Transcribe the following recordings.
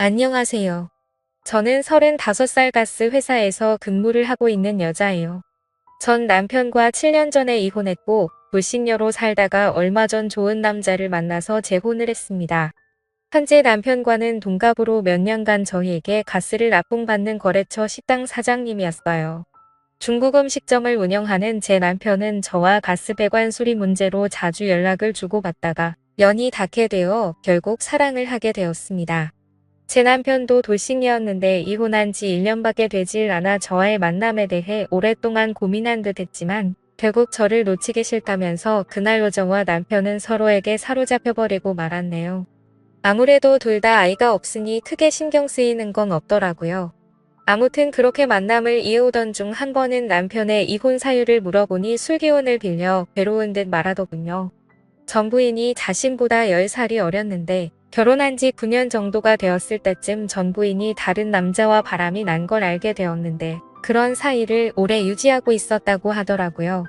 안녕하세요. 저는 35살 가스 회사에서 근무를 하고 있는 여자예요. 전 남편과 7년 전에 이혼했고 불신녀로 살다가 얼마 전 좋은 남자를 만나서 재혼을 했습니다. 현재 남편과는 동갑으로 몇 년간 저희에게 가스를 납품받는 거래처 식당 사장님이었어요. 중국 음식점을 운영하는 제 남편은 저와 가스 배관 수리 문제로 자주 연락을 주고받다가 연이 닿게 되어 결국 사랑을 하게 되었습니다. 제 남편도 돌싱이었는데 이혼한 지 1년밖에 되질 않아 저와의 만남에 대해 오랫동안 고민한 듯 했지만 결국 저를 놓치기 싫다면서 그날로 저와 남편은 서로에게 사로잡혀버리고 말았네요. 아무래도 둘 다 아이가 없으니 크게 신경 쓰이는 건 없더라고요. 아무튼 그렇게 만남을 이어오던 중 한 번은 남편의 이혼 사유를 물어보니 술기운을 빌려 괴로운 듯 말하더군요. 전 부인이 자신보다 10살이 어렸는데 결혼한 지 9년 정도가 되었을 때쯤 전 부인이 다른 남자와 바람이 난 걸 알게 되었는데 그런 사이를 오래 유지하고 있었다고 하더라고요.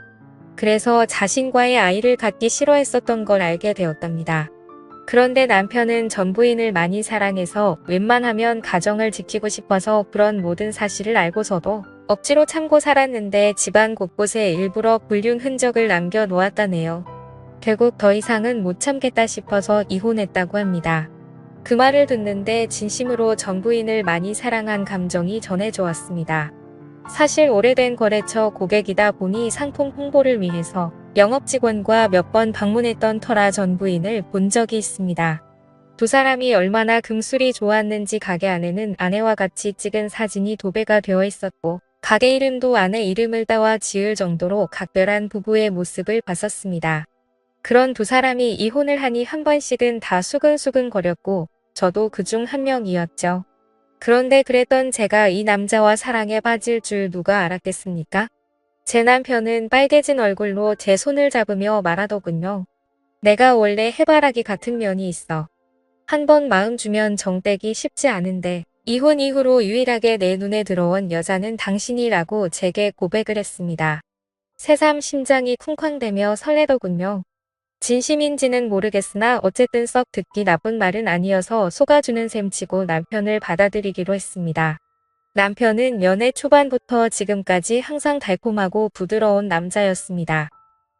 그래서 자신과의 아이를 갖기 싫어했었던 걸 알게 되었답니다. 그런데 남편은 전 부인을 많이 사랑해서 웬만하면 가정을 지키고 싶어서 그런 모든 사실을 알고서도 억지로 참고 살았는데 집안 곳곳에 일부러 불륜 흔적을 남겨 놓았다네요. 결국 더 이상은 못 참겠다 싶어서 이혼했다고 합니다. 그 말을 듣는데 진심으로 전 부인을 많이 사랑한 감정이 전해져 왔습니다. 사실 오래된 거래처 고객이다 보니 상품 홍보를 위해서 영업 직원과 몇 번 방문했던 터라 전 부인을 본 적이 있습니다. 두 사람이 얼마나 금술이 좋았는지 가게 안에는 아내와 같이 찍은 사진이 도배가 되어 있었고 가게 이름도 아내 이름을 따와 지을 정도로 각별한 부부의 모습을 봤었습니다. 그런 두 사람이 이혼을 하니 한 번씩은 다 수근수근거렸고 저도 그중 한 명이었죠. 그런데 그랬던 제가 이 남자와 사랑에 빠질 줄 누가 알았겠습니까? 제 남편은 빨개진 얼굴로 제 손을 잡으며 말하더군요. 내가 원래 해바라기 같은 면이 있어. 한 번 마음 주면 정떼기 쉽지 않은데 이혼 이후로 유일하게 내 눈에 들어온 여자는 당신이라고 제게 고백을 했습니다. 새삼 심장이 쿵쾅대며 설레더군요. 진심인지는 모르겠으나 어쨌든 썩 듣기 나쁜 말은 아니어서 속아주는 셈치고 남편을 받아들이기로 했습니다. 남편은 연애 초반부터 지금까지 항상 달콤하고 부드러운 남자였습니다.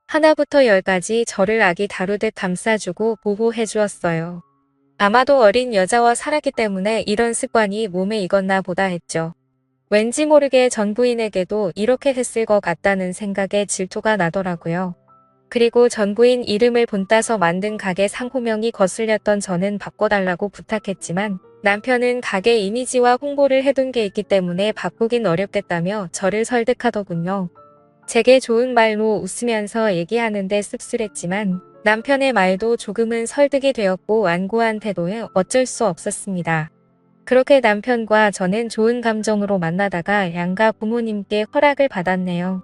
하나부터 열까지 저를 아기 다루듯 감싸주고 보호해 주었어요. 아마도 어린 여자와 살았기 때문에 이런 습관이 몸에 익었나 보다 했죠. 왠지 모르게 전 부인에게도 이렇게 했을 것 같다는 생각에 질투가 나더라고요. 그리고 전 부인 이름을 본따서 만든 가게 상호명이 거슬렸던 저는 바꿔달라고 부탁했지만 남편은 가게 이미지와 홍보를 해둔 게 있기 때문에 바꾸긴 어렵겠다며 저를 설득하더군요. 제게 좋은 말로 웃으면서 얘기하는데 씁쓸했지만 남편의 말도 조금은 설득이 되었고 완고한 태도에 어쩔 수 없었습니다. 그렇게 남편과 저는 좋은 감정으로 만나다가 양가 부모님께 허락을 받았네요.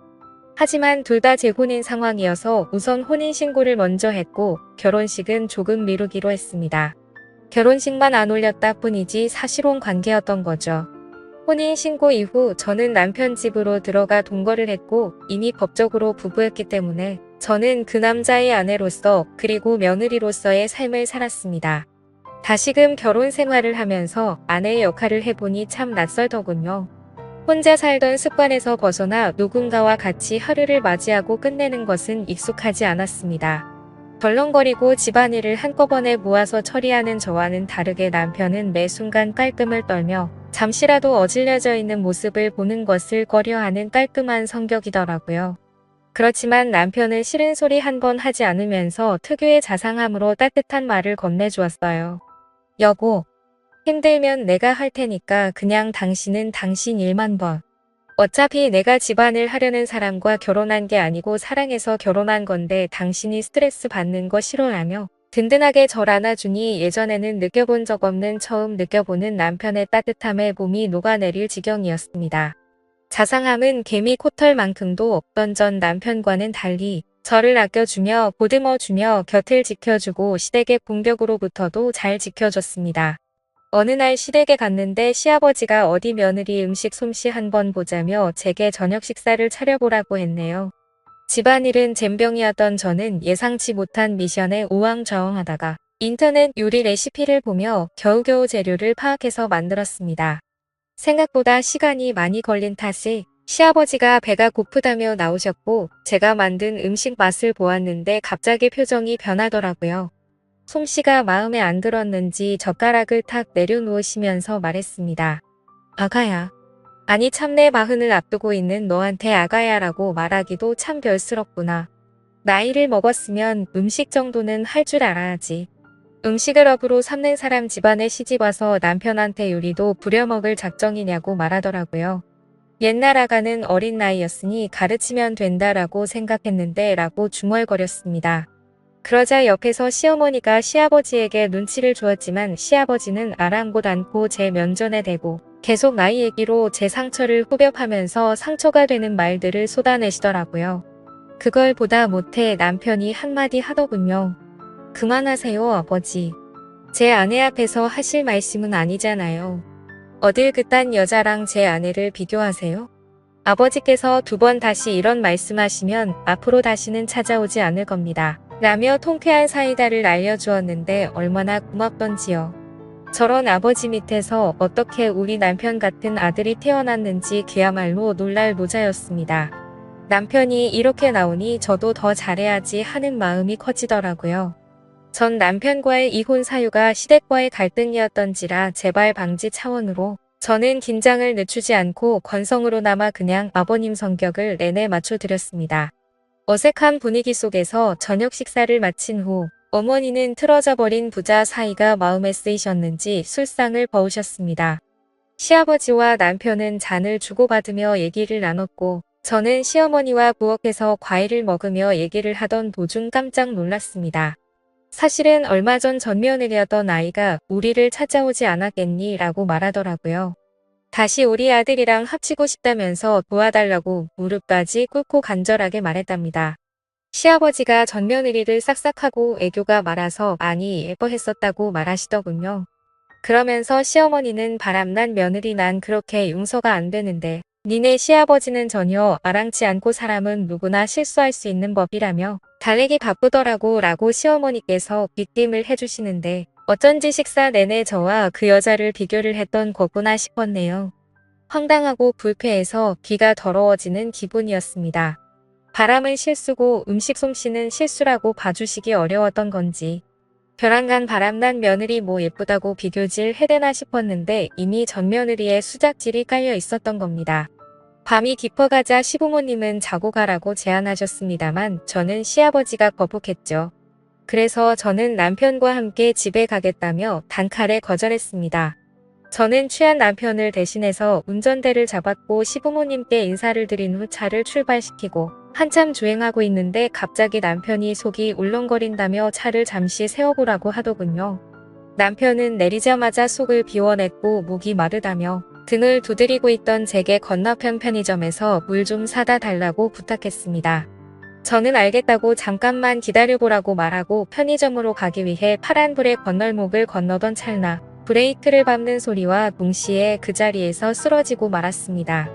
하지만 둘 다 재혼인 상황이어서 우선 혼인신고를 먼저 했고 결혼식은 조금 미루기로 했습니다. 결혼식만 안 올렸다 뿐이지 사실혼 관계였던 거죠. 혼인신고 이후 저는 남편 집으로 들어가 동거를 했고 이미 법적으로 부부였기 때문에 저는 그 남자의 아내로서 그리고 며느리로서의 삶을 살았습니다. 다시금 결혼 생활을 하면서 아내의 역할을 해보니 참 낯설더군요. 혼자 살던 습관에서 벗어나 누군가와 같이 하루를 맞이하고 끝내는 것은 익숙하지 않았습니다. 덜렁거리고 집안일을 한꺼번에 모아서 처리하는 저와는 다르게 남편은 매 순간 깔끔을 떨며 잠시라도 어질려져 있는 모습을 보는 것을 꺼려하는 깔끔한 성격이더라고요. 그렇지만 남편은 싫은 소리 한 번 하지 않으면서 특유의 자상함으로 따뜻한 말을 건네주었어요. 여보, 힘들면 내가 할 테니까 그냥 당신은 당신 일만 봐. 어차피 내가 집안을 하려는 사람과 결혼한 게 아니고 사랑해서 결혼한 건데 당신이 스트레스 받는 거 싫어하며 든든하게 절 안아주니 예전에는 느껴본 적 없는 처음 느껴보는 남편의 따뜻함에 몸이 녹아내릴 지경이었습니다. 자상함은 개미 코털만큼도 없던 전 남편과는 달리 저를 아껴주며 보듬어주며 곁을 지켜주고 시댁의 공격으로부터도 잘 지켜줬습니다. 어느 날 시댁에 갔는데 시아버지가 어디 며느리 음식 솜씨 한번 보자며 제게 저녁 식사를 차려보라고 했네요. 집안일은 젬병이었던 저는 예상치 못한 미션에 우왕좌왕하다가 인터넷 요리 레시피를 보며 겨우겨우 재료를 파악해서 만들었습니다. 생각보다 시간이 많이 걸린 탓에 시아버지가 배가 고프다며 나오셨고 제가 만든 음식 맛을 보았는데 갑자기 표정이 변하더라고요. 솜씨가 마음에 안 들었는지 젓가락을 탁 내려놓으시면서 말했습니다. 아가야. 아니 참내 마흔을 앞두고 있는 너한테 아가야라고 말하기도 참 별스럽구나. 나이를 먹었으면 음식 정도는 할 줄 알아야지. 음식을 업으로 삼는 사람 집안에 시집와서 남편한테 요리도 부려먹을 작정이냐고 말하더라고요. 옛날 아가는 어린 나이였으니 가르치면 된다라고 생각했는데 라고 중얼거렸습니다. 그러자 옆에서 시어머니가 시아버지에게 눈치를 주었지만 시아버지는 아랑곳 않고 제 면전에 대고 계속 나이 얘기로 제 상처를 후벼파면서 상처가 되는 말들을 쏟아내시더라고요. 그걸 보다 못해 남편이 한마디 하더군요. 그만하세요, 아버지. 제 아내 앞에서 하실 말씀은 아니잖아요. 어딜 그딴 여자랑 제 아내를 비교하세요? 아버지께서 2번 다시 이런 말씀하시면 앞으로 다시는 찾아오지 않을 겁니다. 라며 통쾌한 사이다를 알려주었는데 얼마나 고맙던지요. 저런 아버지 밑에서 어떻게 우리 남편 같은 아들이 태어났는지 그야말로 놀랄 노자였습니다. 남편이 이렇게 나오니 저도 더 잘해야지 하는 마음이 커지더라고요. 전 남편과의 이혼 사유가 시댁과의 갈등이었던지라 재발 방지 차원으로 저는 긴장을 늦추지 않고 건성으로나마 그냥 아버님 성격을 내내 맞춰드렸습니다. 어색한 분위기 속에서 저녁 식사를 마친 후 어머니는 틀어져 버린 부자 사이가 마음에 쓰이셨는지 술상을 버우셨습니다. 시아버지와 남편은 잔을 주고받으며 얘기를 나눴고 저는 시어머니와 부엌에서 과일을 먹으며 얘기를 하던 도중 깜짝 놀랐습니다. 사실은 얼마 전 전며느리였던 아이가 우리를 찾아오지 않았겠니? 라고 말하더라고요. 다시 우리 아들이랑 합치고 싶다면서 도와달라고 무릎까지 꿇고 간절하게 말했답니다. 시아버지가 전며느리를 싹싹하고 애교가 많아서 많이 예뻐했었다고 말하시더군요. 그러면서 시어머니는 바람난 며느리 난 그렇게 용서가 안 되는데 니네 시아버지는 전혀 아랑치 않고 사람은 누구나 실수할 수 있는 법이라며 달래기 바쁘더라고 라고 시어머니께서 빗김을 해주시는데 어쩐지 식사 내내 저와 그 여자를 비교를 했던 거구나 싶었네요. 황당하고 불쾌해서 귀가 더러워지는 기분이었습니다. 바람은 실수고 음식 솜씨는 실수라고 봐주시기 어려웠던 건지 벼랑간 바람난 며느리 뭐 예쁘다고 비교질 해대나 싶었는데 이미 전 며느리의 수작질이 깔려 있었던 겁니다. 밤이 깊어가자 시부모님은 자고 가라고 제안하셨습니다만 저는 시아버지가 거북했죠. 그래서 저는 남편과 함께 집에 가겠다며 단칼에 거절했습니다. 저는 취한 남편을 대신해서 운전대를 잡았고 시부모님께 인사를 드린 후 차를 출발시키고 한참 주행하고 있는데 갑자기 남편이 속이 울렁거린다며 차를 잠시 세워보라고 하더군요. 남편은 내리자마자 속을 비워냈고 목이 마르다며 등을 두드리고 있던 제게 건너편 편의점에서 물 좀 사다 달라고 부탁했습니다. 저는 알겠다고 잠깐만 기다려보라고 말하고 편의점으로 가기 위해 파란불의 건널목을 건너던 찰나 브레이크를 밟는 소리와 동시에 그 자리에서 쓰러지고 말았습니다.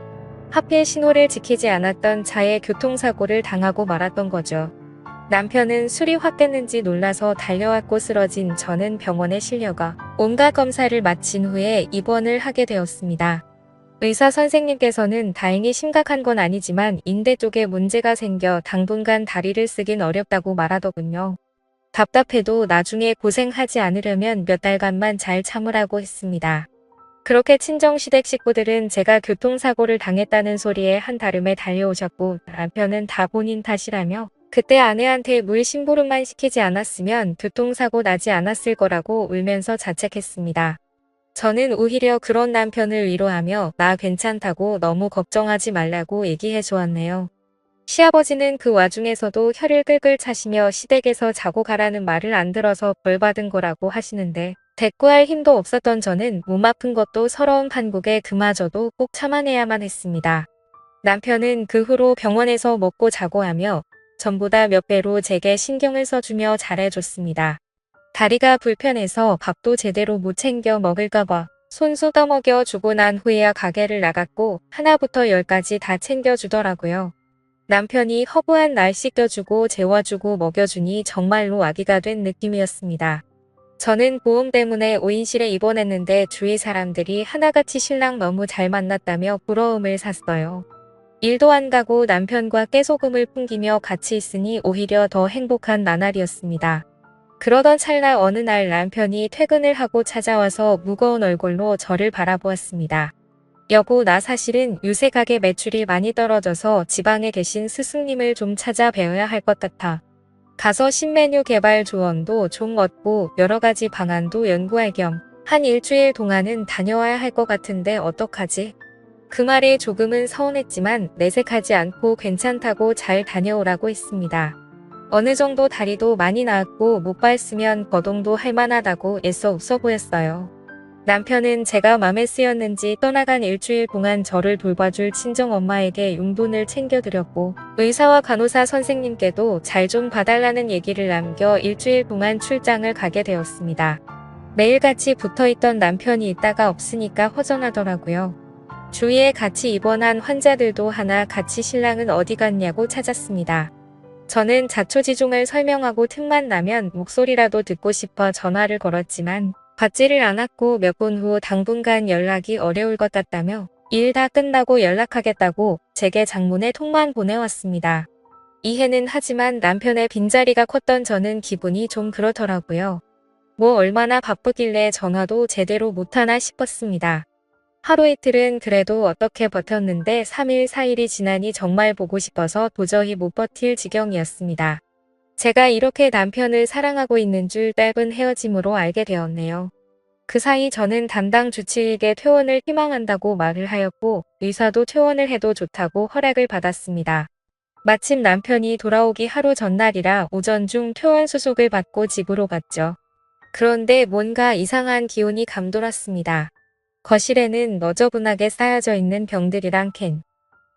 하필 신호를 지키지 않았던 차에 교통사고를 당하고 말았던 거죠. 남편은 술이 확 깼는지 놀라서 달려왔고 쓰러진 저는 병원에 실려가 온갖 검사를 마친 후에 입원을 하게 되었습니다. 의사 선생님께서는 다행히 심각한 건 아니지만 인대 쪽에 문제가 생겨 당분간 다리를 쓰긴 어렵다고 말하더군요. 답답해도 나중에 고생하지 않으려면 몇 달간만 잘 참으라고 했습니다. 그렇게 친정시댁 식구들은 제가 교통사고를 당했다는 소리에 한달음에 달려오셨고 남편은 다 본인 탓이라며 그때 아내한테 물 심부름만 시키지 않았으면 교통사고 나지 않았을 거라고 울면서 자책했습니다. 저는 오히려 그런 남편을 위로하며 나 괜찮다고 너무 걱정하지 말라고 얘기해 주었네요. 시아버지는 그 와중에서도 혀를 끌끌 차시며 시댁에서 자고 가라는 말을 안 들어서 벌 받은 거라고 하시는데 대꾸할 힘도 없었던 저는 몸 아픈 것도 서러운 판국에 그마저도 꼭 참아내야만 했습니다. 남편은 그 후로 병원에서 먹고 자고 하며 전보다 몇 배로 제게 신경을 써주며 잘해줬습니다. 다리가 불편해서 밥도 제대로 못 챙겨 먹을까봐 손수 떠먹여 주고 난 후에야 가게를 나갔고 하나부터 10까지 다 챙겨주더라고요. 남편이 허브한 날 씻겨주고 재워주고 먹여주니 정말로 아기가 된 느낌이었습니다. 저는 보험 때문에 오인실에 입원했는데 주위 사람들이 하나같이 신랑 너무 잘 만났다며 부러움을 샀어요. 일도 안 가고 남편과 깨소금을 풍기며 같이 있으니 오히려 더 행복한 나날이었습니다. 그러던 찰나 어느 날 남편이 퇴근을 하고 찾아와서 무거운 얼굴로 저를 바라보았습니다. 여보, 나 사실은 요새 가게 매출이 많이 떨어져서 지방에 계신 스승님을 좀 찾아뵈어야 할 것 같아. 가서 신메뉴 개발 조언도 좀 얻고 여러 가지 방안도 연구할 겸 한 일주일 동안은 다녀와야 할 것 같은데 어떡하지? 그 말에 조금은 서운했지만 내색하지 않고 괜찮다고 잘 다녀오라고 했습니다. 어느 정도 다리도 많이 나았고 못발 쓰면 거동도 할 만하다고 애써 웃어 보였어요. 남편은 제가 맘에 쓰였는지 떠나간 일주일 동안 저를 돌봐줄 친정엄마에게 용돈을 챙겨드렸고 의사와 간호사 선생님께도 잘 좀 봐달라는 얘기를 남겨 일주일 동안 출장을 가게 되었습니다. 매일같이 붙어있던 남편이 있다가 없으니까 허전하더라고요. 주위에 같이 입원한 환자들도 하나 같이 신랑은 어디 갔냐고 찾았습니다. 저는 자초지종을 설명하고 틈만 나면 목소리라도 듣고 싶어 전화를 걸었지만 받지를 않았고 몇 분 후 당분간 연락이 어려울 것 같다며 일 다 끝나고 연락하겠다고 제게 장문의 톡만 보내왔습니다. 이해는 하지만 남편의 빈자리가 컸던 저는 기분이 좀 그렇더라고요. 뭐 얼마나 바쁘길래 전화도 제대로 못하나 싶었습니다. 하루 이틀은 그래도 어떻게 버텼는데 3일 4일이 지나니 정말 보고 싶어서 도저히 못 버틸 지경이었습니다. 제가 이렇게 남편을 사랑하고 있는 줄 짧은 헤어짐으로 알게 되었네요. 그 사이 저는 담당 주치의에게 퇴원을 희망한다고 말을 하였고 의사도 퇴원을 해도 좋다고 허락을 받았습니다. 마침 남편이 돌아오기 하루 전날이라 오전 중 퇴원 수속을 받고 집으로 갔죠. 그런데 뭔가 이상한 기운이 감돌았습니다. 거실에는 너저분하게 쌓여져 있는 병들이랑 캔,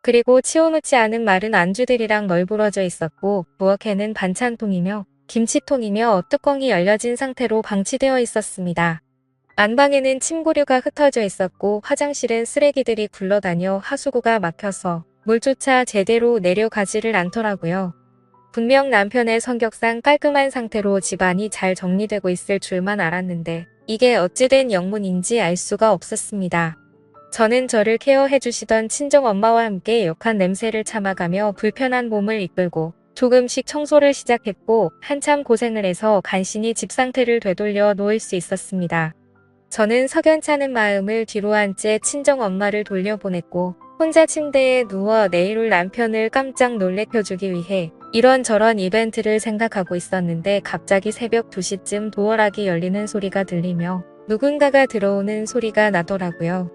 그리고 치워놓지 않은 마른 안주들이랑 널브러져 있었고 부엌에는 반찬통이며 김치통이며 뚜껑이 열려진 상태로 방치되어 있었습니다. 안방에는 침구류가 흩어져 있었고 화장실엔 쓰레기들이 굴러다녀 하수구가 막혀서 물조차 제대로 내려가지를 않더라고요. 분명 남편의 성격상 깔끔한 상태로 집안이 잘 정리되고 있을 줄만 알았는데 이게 어찌된 영문인지 알 수가 없었습니다. 저는 저를 케어해주시던 친정엄마와 함께 역한 냄새를 참아가며 불편한 몸을 이끌고 조금씩 청소를 시작했고 한참 고생을 해서 간신히 집 상태를 되돌려 놓을 수 있었습니다. 저는 석연찮은 마음을 뒤로 한 채 친정엄마를 돌려보냈고 혼자 침대에 누워 내일 올 남편을 깜짝 놀래켜주기 위해 이런저런 이벤트를 생각하고 있었는데 갑자기 새벽 2시쯤 도어락이 열리는 소리가 들리며 누군가가 들어오는 소리가 나더라고요.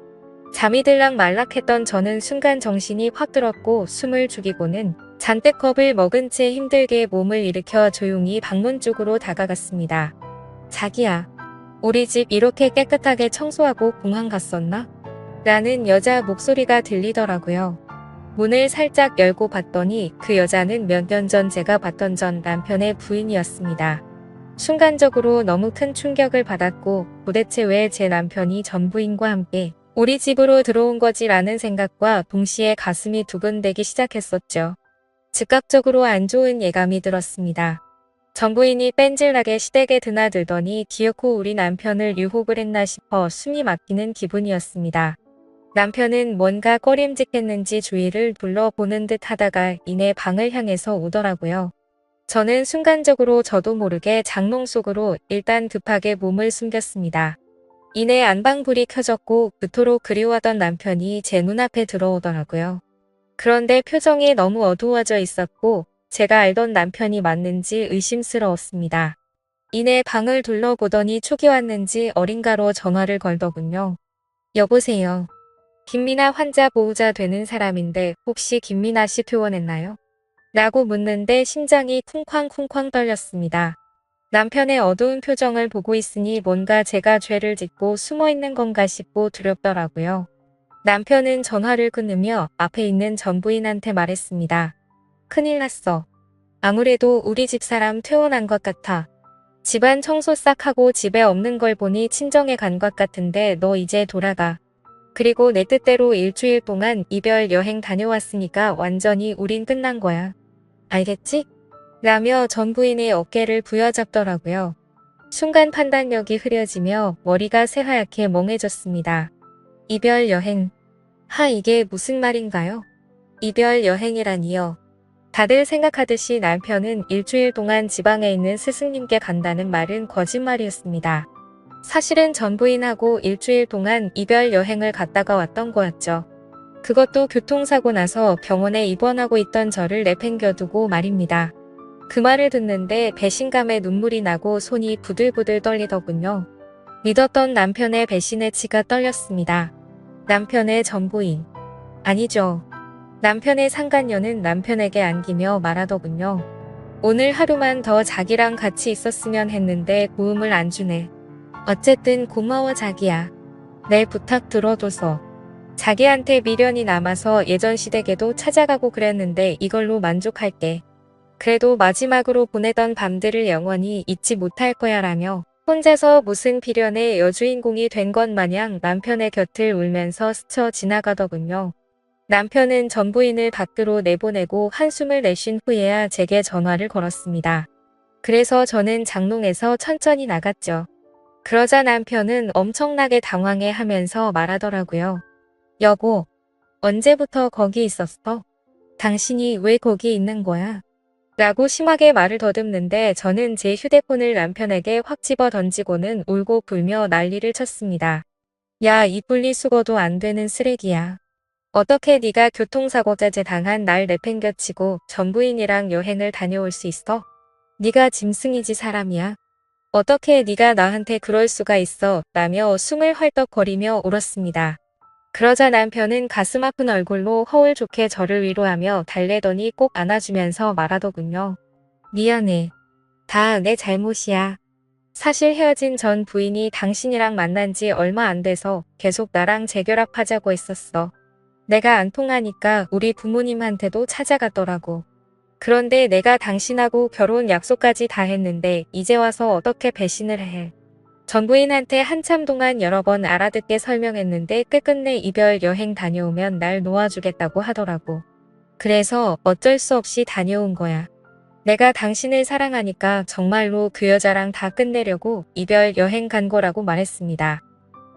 잠이 들락 말락했던 저는 순간 정신이 확 들었고 숨을 죽이고는 잔뜩 겁을 먹은 채 힘들게 몸을 일으켜 조용히 방문 쪽으로 다가갔습니다. 자기야, 우리 집 이렇게 깨끗하게 청소하고 공항 갔었나? 라는 여자 목소리가 들리더라고요. 문을 살짝 열고 봤더니 그 여자는 몇 년 전 제가 봤던 전 남편의 부인이었습니다. 순간적으로 너무 큰 충격을 받았고 도대체 왜 제 남편이 전 부인과 함께 우리 집으로 들어온 거지라는 생각과 동시에 가슴이 두근대기 시작했었죠. 즉각적으로 안 좋은 예감이 들었습니다. 전 부인이 뺀질나게 시댁에 드나들더니 기어코 우리 남편을 유혹을 했나 싶어 숨이 막히는 기분이었습니다. 남편은 뭔가 꺼림직했는지 주위를 둘러보는 듯 하다가 이내 방을 향해서 오더라고요. 저는 순간적으로 저도 모르게 장롱 속으로 일단 급하게 몸을 숨겼습니다. 이내 안방불이 켜졌고 그토록 그리워하던 남편이 제 눈앞에 들어오더라고요. 그런데 표정이 너무 어두워져 있었고 제가 알던 남편이 맞는지 의심스러웠습니다. 이내 방을 둘러보더니 촉이 왔는지 어딘가로 전화를 걸더군요. 여보세요. 김미나 환자 보호자 되는 사람인데 혹시 김미나 씨 퇴원했나요? 라고 묻는데 심장이 쿵쾅쿵쾅 떨렸습니다. 남편의 어두운 표정을 보고 있으니 뭔가 제가 죄를 짓고 숨어있는 건가 싶고 두렵더라고요. 남편은 전화를 끊으며 앞에 있는 전부인한테 말했습니다. 큰일 났어. 아무래도 우리 집사람 퇴원한 것 같아. 집안 청소 싹 하고 집에 없는 걸 보니 친정에 간 것 같은데 너 이제 돌아가. 그리고 내 뜻대로 일주일 동안 이별 여행 다녀왔으니까 완전히 우린 끝난 거야. 알겠지? 라며 전 부인의 어깨를 부여잡더라고요. 순간 판단력이 흐려지며 머리가 새하얗게 멍해졌습니다. 이별 여행. 이게 무슨 말인가요? 이별 여행이라니요. 다들 생각하듯이 남편은 일주일 동안 지방에 있는 스승님께 간다는 말은 거짓말이었습니다. 사실은 전 부인하고 일주일 동안 이별 여행을 갔다가 왔던 거였죠. 그것도 교통사고 나서 병원에 입원하고 있던 저를 내팽겨두고 말입니다. 그 말을 듣는데 배신감에 눈물이 나고 손이 부들부들 떨리더군요. 믿었던 남편의 배신의 치가 떨렸습니다. 남편의 전부인. 아니죠. 남편의 상간녀는 남편에게 안기며 말하더군요. 오늘 하루만 더 자기랑 같이 있었으면 했는데 도움을 안 주네. 어쨌든 고마워 자기야. 내 부탁 들어줘서. 자기한테 미련이 남아서 예전 시댁에도 찾아가고 그랬는데 이걸로 만족할게. 그래도 마지막으로 보내던 밤들을 영원히 잊지 못할 거야 라며 혼자서 무슨 비련의 여주인공이 된 것 마냥 남편의 곁을 울면서 스쳐 지나가더군요. 남편은 전부인을 밖으로 내보내고 한숨을 내쉰 후에야 제게 전화를 걸었습니다. 그래서 저는 장롱에서 천천히 나갔죠. 그러자 남편은 엄청나게 당황해 하면서 말하더라고요. 여보, 언제부터 거기 있었어? 당신이 왜 거기 있는 거야? 라고 심하게 말을 더듬는데 저는 제 휴대폰을 남편에게 확 집어 던지고는 울고 불며 난리를 쳤습니다. 야, 이 분리수거도 안 되는 쓰레기야. 어떻게 네가 교통사고자재 당한 날 내팽겨치고 전부인이랑 여행을 다녀올 수 있어? 네가 짐승이지 사람이야. 어떻게 네가 나한테 그럴 수가 있어? 라며 숨을 헐떡거리며 울었습니다. 그러자 남편은 가슴 아픈 얼굴로 허울 좋게 저를 위로하며 달래더니 꼭 안아주면서 말하더군요. 미안해. 다 내 잘못이야. 사실 헤어진 전 부인이 당신이랑 만난 지 얼마 안 돼서 계속 나랑 재결합하자고 했었어. 내가 안 통하니까 우리 부모님한테도 찾아갔더라고. 그런데 내가 당신하고 결혼 약속까지 다 했는데 이제 와서 어떻게 배신을 해. 전 부인한테 한참 동안 여러 번 알아듣게 설명했는데 끝끝내 이별 여행 다녀오면 날 놓아주겠다고 하더라고. 그래서 어쩔 수 없이 다녀온 거야. 내가 당신을 사랑하니까 정말로 그 여자랑 다 끝내려고 이별 여행 간 거라고 말했습니다.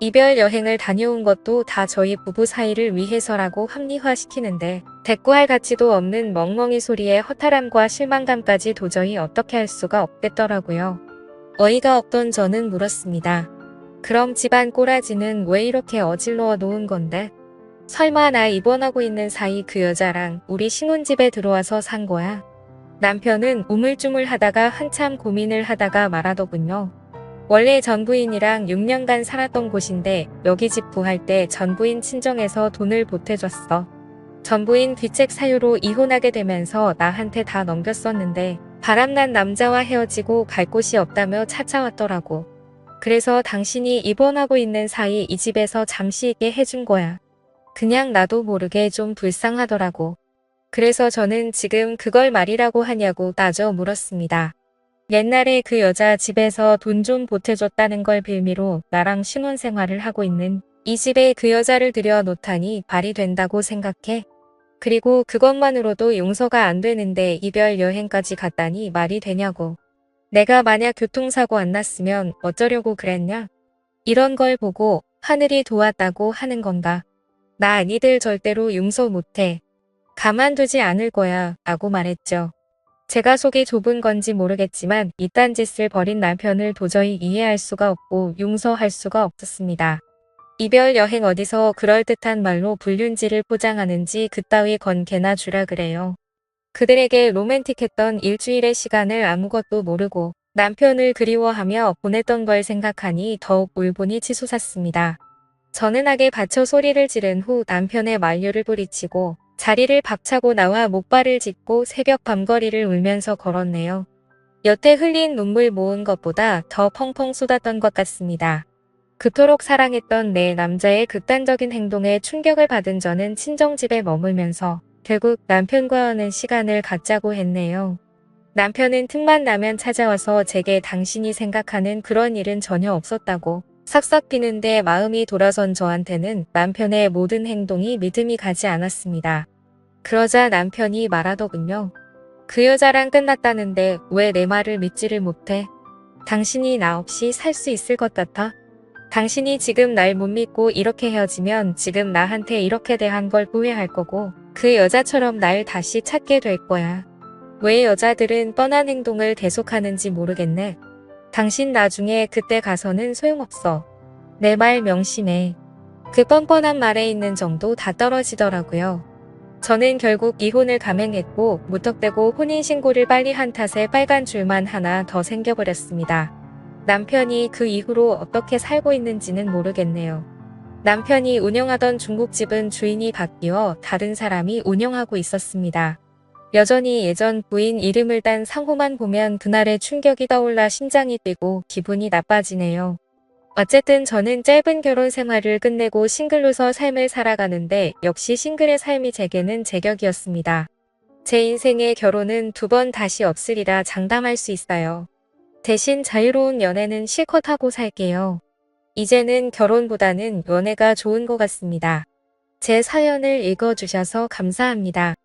이별 여행을 다녀온 것도 다 저희 부부 사이를 위해서라고 합리화시키는데 대꾸할 가치도 없는 멍멍이 소리에 허탈함과 실망감까지 도저히 어떻게 할 수가 없겠더라고요. 어이가 없던 저는 물었습니다. 그럼 집안 꼬라지는 왜 이렇게 어질러 놓은 건데? 설마 나 입원하고 있는 사이 그 여자랑 우리 신혼집에 들어와서 산 거야? 남편은 우물쭈물하다가 한참 고민을 하다가 말하더군요. 원래 전부인이랑 6년간 살았던 곳인데 여기 집 구할 때 전부인 친정에서 돈을 보태줬어. 전부인 귀책 사유로 이혼하게 되면서 나한테 다 넘겼었는데 바람난 남자와 헤어지고 갈 곳이 없다며 찾아왔더라고. 그래서 당신이 입원하고 있는 사이 이 집에서 잠시 있게 해준 거야. 그냥 나도 모르게 좀 불쌍하더라고. 그래서 저는 지금 그걸 말이라고 하냐고 따져 물었습니다. 옛날에 그 여자 집에서 돈 좀 보태줬다는 걸 빌미로 나랑 신혼생활을 하고 있는 이 집에 그 여자를 들여놓다니 말이 된다고 생각해? 그리고 그것만으로도 용서가 안 되는데 이별 여행까지 갔다니 말이 되냐고. 내가 만약 교통사고 안 났으면 어쩌려고 그랬냐? 이런 걸 보고 하늘이 도왔다고 하는 건가? 나 니들 절대로 용서 못해. 가만두지 않을 거야 라고 말했죠. 제가 속이 좁은 건지 모르겠지만 이딴 짓을 벌인 남편을 도저히 이해할 수가 없고 용서할 수가 없었습니다. 이별 여행 어디서 그럴듯한 말로 불륜지를 포장하는지 그따위 건 개나 주라 그래요. 그들에게 로맨틱했던 일주일의 시간을 아무것도 모르고 남편을 그리워하며 보냈던 걸 생각하니 더욱 울분이 치솟았습니다. 전은하게 받쳐 소리를 지른 후 남편의 만류를 뿌리치고 자리를 박차고 나와 목발을 짚고 새벽 밤거리를 울면서 걸었네요. 여태 흘린 눈물 모은 것보다 더 펑펑 쏟았던 것 같습니다. 그토록 사랑했던 내 남자의 극단적인 행동에 충격을 받은 저는 친정집에 머물면서 결국 남편과 하는 시간을 갖자고 했네요. 남편은 틈만 나면 찾아와서 제게 당신이 생각하는 그런 일은 전혀 없었다고 싹싹 비는데 마음이 돌아선 저한테는 남편의 모든 행동이 믿음이 가지 않았습니다. 그러자 남편이 말하더군요. 그 여자랑 끝났다는데 왜 내 말을 믿지를 못해? 당신이 나 없이 살 수 있을 것 같아? 당신이 지금 날 못 믿고 이렇게 헤어지면 지금 나한테 이렇게 대한 걸 후회할 거고 그 여자처럼 날 다시 찾게 될 거야. 왜 여자들은 뻔한 행동을 계속하는지 모르겠네. 당신 나중에 그때 가서는 소용없어. 내 말 명심해. 그 뻔뻔한 말에 있는 정도 다 떨어지더라고요. 저는 결국 이혼을 감행했고 무턱대고 혼인신고를 빨리 한 탓에 빨간 줄만 하나 더 생겨버렸습니다. 남편이 그 이후로 어떻게 살고 있는지는 모르겠네요. 남편이 운영하던 중국집은 주인이 바뀌어 다른 사람이 운영하고 있었습니다. 여전히 예전 부인 이름을 딴 상호만 보면 그날의 충격이 떠올라 심장이 뛰고 기분이 나빠지네요. 어쨌든 저는 짧은 결혼 생활을 끝내고 싱글로서 삶을 살아가는데 역시 싱글의 삶이 제게는 제격이었습니다. 제 인생의 결혼은 두 번 다시 없으리라 장담할 수 있어요. 대신 자유로운 연애는 실컷 하고 살게요. 이제는 결혼보다는 연애가 좋은 것 같습니다. 제 사연을 읽어주셔서 감사합니다.